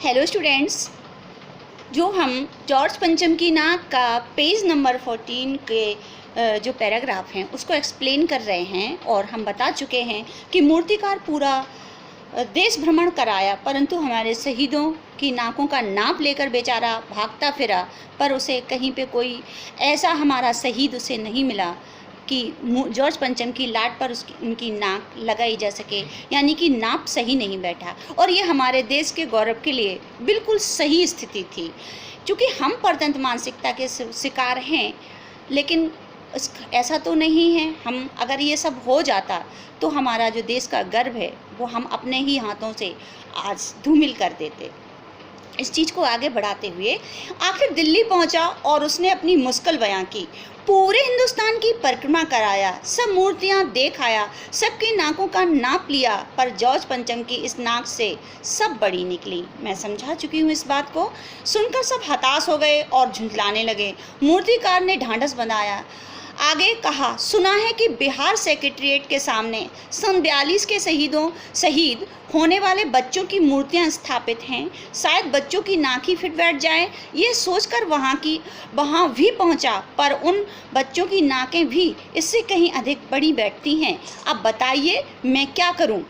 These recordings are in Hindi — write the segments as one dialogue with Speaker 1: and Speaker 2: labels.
Speaker 1: हेलो स्टूडेंट्स, जो हम जॉर्ज पंचम की नाक का पेज नंबर 14 के जो पैराग्राफ हैं उसको एक्सप्लेन कर रहे हैं। और हम बता चुके हैं कि मूर्तिकार पूरा देश भ्रमण कराया, परंतु हमारे शहीदों की नाकों का नाप लेकर बेचारा भागता फिरा, पर उसे कहीं पे कोई ऐसा हमारा शहीद उसे नहीं मिला कि जॉर्ज पंचम की लाट पर उनकी नाक लगाई जा सके, यानी कि नाप सही नहीं बैठा। और ये हमारे देश के गौरव के लिए बिल्कुल सही स्थिति थी, क्योंकि हम परतंत्र मानसिकता के शिकार हैं। लेकिन ऐसा तो नहीं है। हम अगर ये सब हो जाता तो हमारा जो देश का गर्व है वो हम अपने ही हाथों से आज धूमिल कर देते। इस चीज़ को आगे बढ़ाते हुए आखिर दिल्ली पहुंचा और उसने अपनी मुश्किल बयां की। पूरे हिंदुस्तान की परिक्रमा कराया, सब मूर्तियां देख आया, सबकी नाकों का नाप लिया, पर जॉर्ज पंचम की इस नाक से सब बड़ी निकली। मैं समझा चुकी हूँ इस बात को। सुनकर सब हताश हो गए और झुंझलाने लगे। मूर्तिकार ने ढांढस बंधाया, आगे कहा, सुना है कि बिहार सेक्रेटेरिएट के सामने सन 42 के शहीद होने वाले बच्चों की मूर्तियां स्थापित हैं। शायद बच्चों की नाक ही फिट बैठ जाए। ये सोचकर वहाँ भी पहुँचा, पर उन बच्चों की नाकें भी इससे कहीं अधिक बड़ी बैठती हैं। अब बताइए मैं क्या करूँ?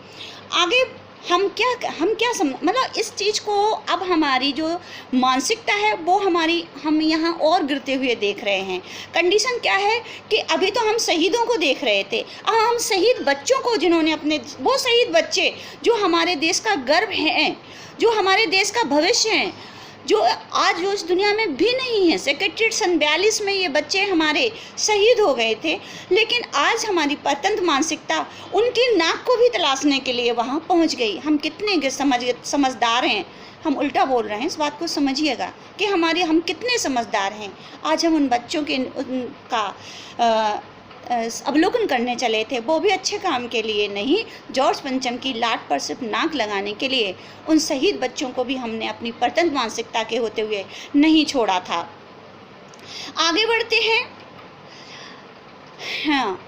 Speaker 1: आगे हम क्या मतलब इस चीज़ को अब हमारी जो मानसिकता है वो हम यहाँ और गिरते हुए देख रहे हैं। कंडीशन क्या है कि अभी तो हम शहीदों को देख रहे थे, अब हम शहीद बच्चों को, जिन्होंने वो शहीद बच्चे जो हमारे देश का गर्व हैं, जो हमारे देश का भविष्य हैं, जो आज जो इस दुनिया में भी नहीं है। सेक्रेटेरिएट सन 42 में ये बच्चे हमारे शहीद हो गए थे, लेकिन आज हमारी परतंत्र मानसिकता उनकी नाक को भी तलाशने के लिए वहाँ पहुँच गई। हम कितने समझदार हैं। हम उल्टा बोल रहे हैं, इस बात को समझिएगा कि हम कितने समझदार हैं। आज हम उन बच्चों का अवलोकन करने चले थे, वो भी अच्छे काम के लिए नहीं, जॉर्ज पंचम की लाट पर सिर्फ नाक लगाने के लिए। उन शहीद बच्चों को भी हमने अपनी परतंत्र मानसिकता के होते हुए नहीं छोड़ा था। आगे बढ़ते हैं। हाँ,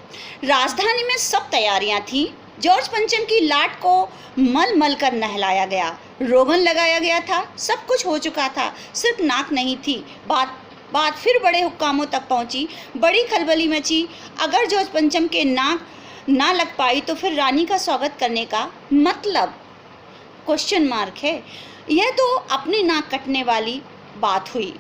Speaker 1: राजधानी में सब तैयारियां थी। जॉर्ज पंचम की लाट को मल मल कर नहलाया गया, रोगन लगाया गया था, सब कुछ हो चुका था, सिर्फ नाक नहीं थी। बात फिर बड़े हुक्कामों तक पहुंची, बड़ी खलबली मची। अगर जॉर्ज पंचम के नाक ना लग पाई तो फिर रानी का स्वागत करने का मतलब क्वेश्चन मार्क है। यह तो अपनी नाक कटने वाली बात हुई।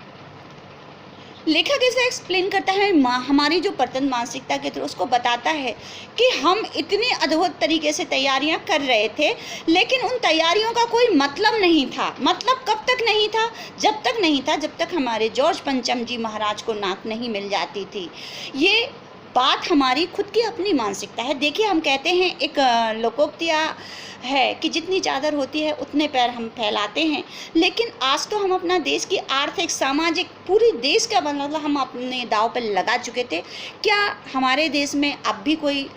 Speaker 1: लेखक इसे एक्सप्लेन करता है, हमारी जो परतंत्र मानसिकता के थ्रू उसको बताता है कि हम इतनी अद्भुत तरीके से तैयारियां कर रहे थे, लेकिन उन तैयारियों का कोई मतलब नहीं था। मतलब कब तक नहीं था? जब तक हमारे जॉर्ज पंचम जी महाराज को नाक नहीं मिल जाती थी। ये बात हमारी खुद की अपनी मानसिकता है। देखिए, हम कहते हैं, एक लोकोक्तिया है कि जितनी चादर होती है उतने पैर हम फैलाते हैं। लेकिन आज तो हम अपना देश की आर्थिक, सामाजिक, पूरी देश का मतलब हम अपने दांव पर लगा चुके थे। क्या हमारे देश में अब भी कोई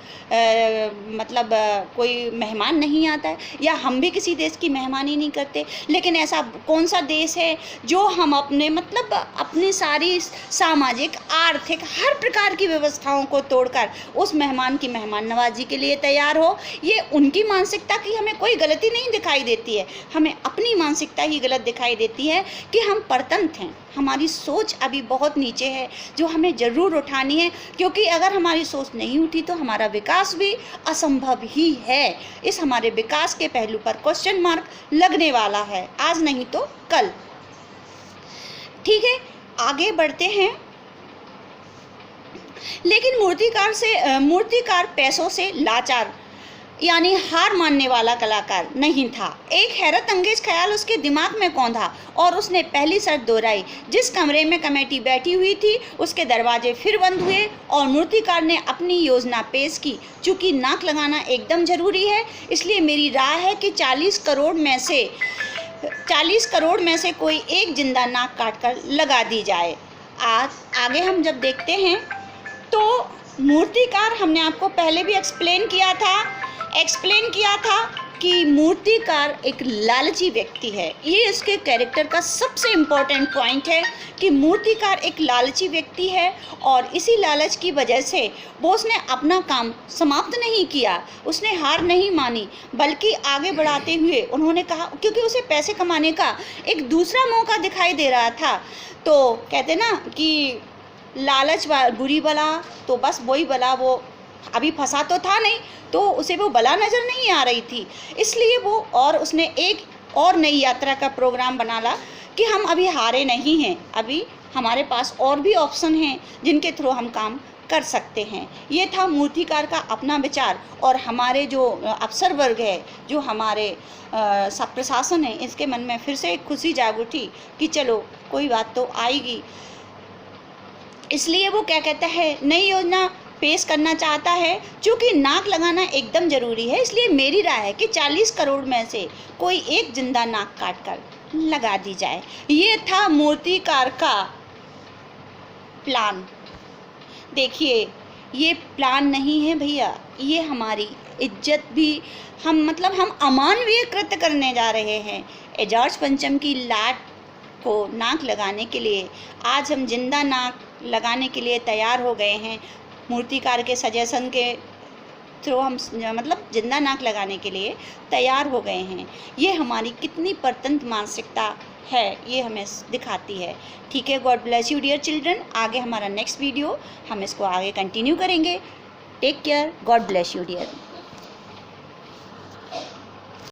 Speaker 1: कोई मेहमान नहीं आता है, या हम भी किसी देश की मेहमानी नहीं करते? लेकिन ऐसा कौन सा देश है जो हम अपनी सारी सामाजिक, आर्थिक, हर प्रकार की व्यवस्थाओं को तोड़कर उस मेहमान की मेहमान नवाजी के लिए तैयार हो? ये उनकी मानसिकता की हमें कोई गलती नहीं दिखाई देती है, हमें अपनी मानसिकता ही गलत दिखाई देती है कि हम परतंत्र हैं। हमारी सोच अभी बहुत नीचे है, जो हमें ज़रूर उठानी है, क्योंकि अगर हमारी सोच नहीं उठी तो हमारा विकास भी असंभव ही है। इस हमारे विकास के पहलू पर क्वेश्चन मार्क लगने वाला है, आज नहीं तो कल। ठीक है, आगे बढ़ते हैं। लेकिन मूर्तिकार पैसों से लाचार, यानी हार मानने वाला कलाकार नहीं था। एक हैरत अंगेज ख्याल उसके दिमाग में कौंधा और उसने पहली शर्त दोहराई। जिस कमरे में कमेटी बैठी हुई थी उसके दरवाजे फिर बंद हुए और मूर्तिकार ने अपनी योजना पेश की। चूँकि नाक लगाना एकदम ज़रूरी है, इसलिए मेरी राय है कि 40 करोड़ में से कोई एक जिंदा नाक काटकर लगा दी जाए। आगे हम जब देखते हैं तो मूर्तिकार, हमने आपको पहले भी एक्सप्लेन किया था कि मूर्तिकार एक लालची व्यक्ति है। ये इसके कैरेक्टर का सबसे इम्पोर्टेंट पॉइंट है कि मूर्तिकार एक लालची व्यक्ति है और इसी लालच की वजह से वो उसने अपना काम समाप्त नहीं किया, उसने हार नहीं मानी, बल्कि आगे बढ़ाते हुए उन्होंने कहा, क्योंकि उसे पैसे कमाने का एक दूसरा मौका दिखाई दे रहा था। तो कहते ना कि लालच बुरी बला, तो बस वही बला, वो अभी फंसा तो था नहीं, तो उसे वो बला नज़र नहीं आ रही थी, इसलिए वो और उसने एक और नई यात्रा का प्रोग्राम बना ला कि हम अभी हारे नहीं हैं, अभी हमारे पास और भी ऑप्शन हैं जिनके थ्रू हम काम कर सकते हैं। ये था मूर्तिकार का अपना विचार। और हमारे जो अफसर वर्ग है, जो हमारे सब प्रशासन है, इसके मन में फिर से एक खुशी जाग उठी कि चलो कोई बात तो आएगी। इसलिए वो क्या कहता है, नई योजना पेश करना चाहता है। चूँकि नाक लगाना एकदम ज़रूरी है, इसलिए मेरी राय है कि 40 करोड़ में से कोई एक जिंदा नाक काट कर लगा दी जाए। ये था मूर्तिकार का प्लान। देखिए, ये प्लान नहीं है भैया, ये हमारी इज्जत भी हम अमानवीय कृत्य करने जा रहे हैं। जॉर्ज पंचम की लाट को नाक लगाने के लिए आज हम जिंदा नाक लगाने के लिए तैयार हो गए हैं। मूर्तिकार के सजेशन के थ्रू हम जिंदा नाक लगाने के लिए तैयार हो गए हैं। ये हमारी कितनी परतंत्र मानसिकता है, ये हमें दिखाती है। ठीक है, God bless you dear children. आगे हमारा नेक्स्ट वीडियो हम इसको आगे कंटिन्यू करेंगे। Take care, God bless you dear.